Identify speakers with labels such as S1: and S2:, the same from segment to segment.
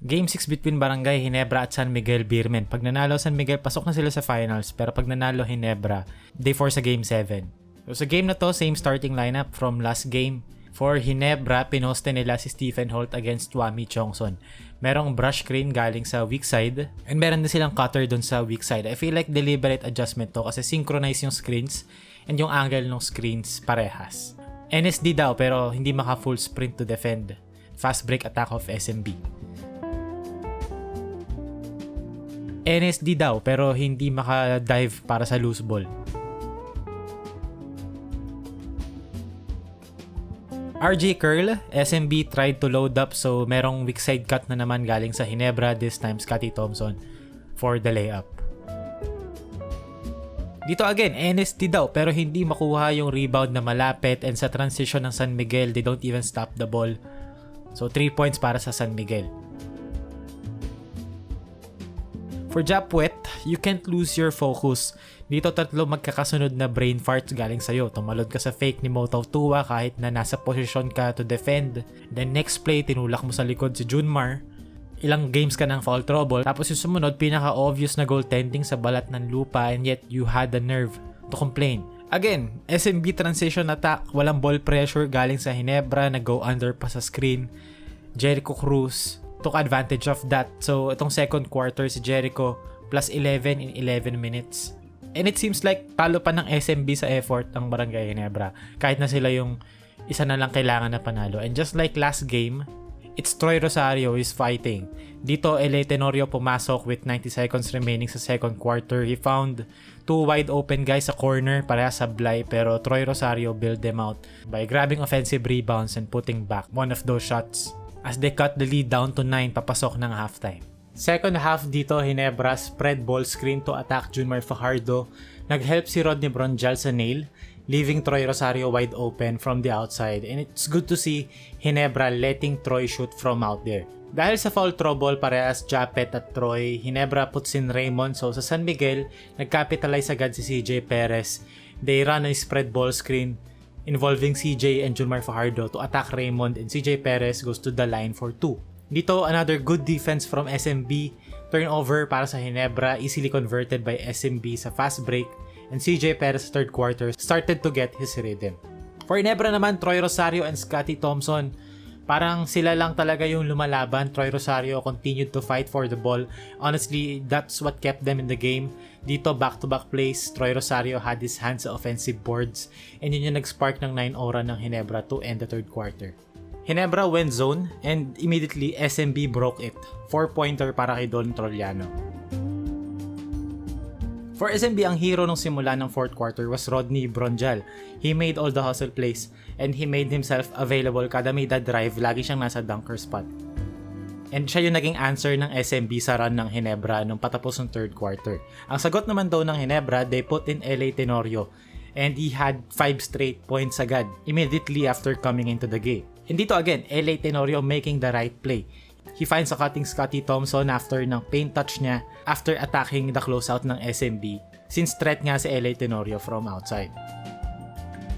S1: Game 6 between Barangay Ginebra at San Miguel Beermen. Pag nanalo San Miguel, pasok na sila sa finals. Pero pag nanalo Ginebra, they force sa Game 7. So sa game na to, same starting lineup from last game. For Ginebra, pinoste nila si Stephen Holt against Wami Chongson. Merong brush screen galing sa weak side. And meron din silang cutter dun sa weak side. I feel like deliberate adjustment to kasi synchronize yung screens and yung angle ng screens parehas. NSD daw pero hindi maka full sprint to defend. Fast break attack of SMB. NSD daw pero hindi maka-dive para sa loose ball. RJ Curl, SMB tried to load up so merong weak side cut na naman galing sa Ginebra, this time Scotty Thompson for the layup. Dito again, NSD daw pero hindi makuha yung rebound na malapit and sa transition ng San Miguel, they don't even stop the ball. So 3 points para sa San Miguel. For Japwet, you can't lose your focus. Dito tatlo magkakasunod na brain farts galing sa'yo. Tumalod ka sa fake ni Motov Tua kahit na nasa posisyon ka to defend. Then next play, tinulak mo sa likod si Junmar. Ilang games ka ng foul trouble. Tapos yung sumunod, pinaka-obvious na goaltending sa balat ng lupa and yet you had the nerve to complain. Again, SMB transition attack, walang ball pressure galing sa Ginebra, nag-go under pa sa screen. Jericho Cruz took advantage of that. So, itong second quarter si Jericho plus 11 in 11 minutes. And it seems like talo pa ng SMB sa effort ng Barangay Ginebra. Kahit na sila yung isa na lang kailangan na panalo. And just like last game, it's Troy Rosario is fighting. Dito, LA Tenorio pumasok with 90 seconds remaining sa second quarter. He found two wide open guys sa corner, pareha sablay, pero Troy Rosario built them out by grabbing offensive rebounds and putting back one of those shots as they cut the lead down to 9 papasok ng halftime. Second half dito, Ginebra spread ball screen to attack Junmar Fajardo. Nag-help si Rodney Bronjal sa nail, leaving Troy Rosario wide open from the outside. And it's good to see Ginebra letting Troy shoot from out there. Dahil sa foul trouble parehas Japet at Troy, Ginebra puts in Raymond. So sa San Miguel, nag-capitalize agad si CJ Perez. They run a spread ball screen involving CJ and Junmar Fajardo to attack Raymond, and CJ Perez goes to the line for 2. Dito, another good defense from SMB. Turnover para sa Ginebra, easily converted by SMB sa fast break, and CJ Perez third quarter started to get his rhythm. For Ginebra naman, Troy Rosario and Scotty Thompson, parang sila lang talaga yung lumalaban. Troy Rosario continued to fight for the ball. Honestly, that's what kept them in the game. Dito, back-to-back plays, Troy Rosario had his hands sa offensive boards, and yun yung nag-spark ng 9 ora ng Ginebra to end the third quarter. Ginebra went zone, and immediately SMB broke it. 4-pointer para kay Don Trollano. For SMB, ang hero nung simula ng fourth quarter was Rodney Bronjal. He made all the hustle plays, and he made himself available kada may drive, lagi siyang nasa dunker spot. And siya yung naging answer ng SMB sa run ng Ginebra nung patapos ng third quarter. Ang sagot naman daw ng Ginebra, they put in LA Tenorio, and he had 5 straight points agad immediately after coming into the game. And dito again, LA Tenorio making the right play. He finds a cutting Scotty Thompson after ng paint touch niya after attacking the closeout ng SMB since threat nga si LA Tenorio from outside.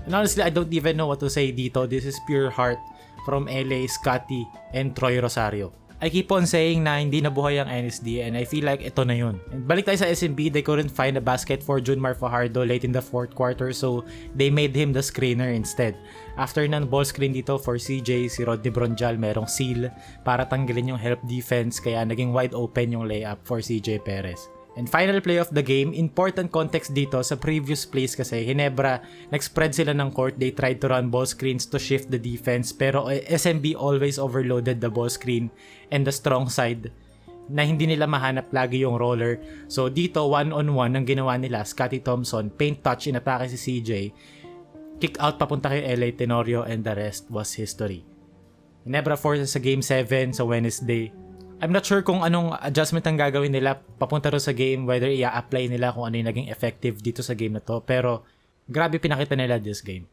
S1: And honestly, I don't even know what to say dito. This is pure heart from LA, Scotty, and Troy Rosario. I keep on saying na hindi nabuhay ang NSD and I feel like ito na yun. And balik tayo sa SMB, they couldn't find a basket for Junmar Fajardo late in the fourth quarter, so they made him the screener instead. After ng ball screen dito for CJ, si Rodney Bronjal merong seal para tanggalin yung help defense, kaya naging wide open yung layup for CJ Perez. And final play of the game, important context dito sa previous plays kasi Ginebra, nag-spread sila ng court, they tried to run ball screens to shift the defense, pero SMB always overloaded the ball screen and the strong side na hindi nila mahanap lagi yung roller. So dito, one-on-one ang ginawa nila, Scotty Thompson, paint touch, inatake si CJ, kick out papunta kay LA Tenorio, and the rest was history. Ginebra forces sa Game 7 sa Wednesday. I'm not sure kung anong adjustment ang gagawin nila papunta ro sa game, whether i-apply nila kung ano yung naging effective dito sa game na to, pero grabe pinakita nila this game.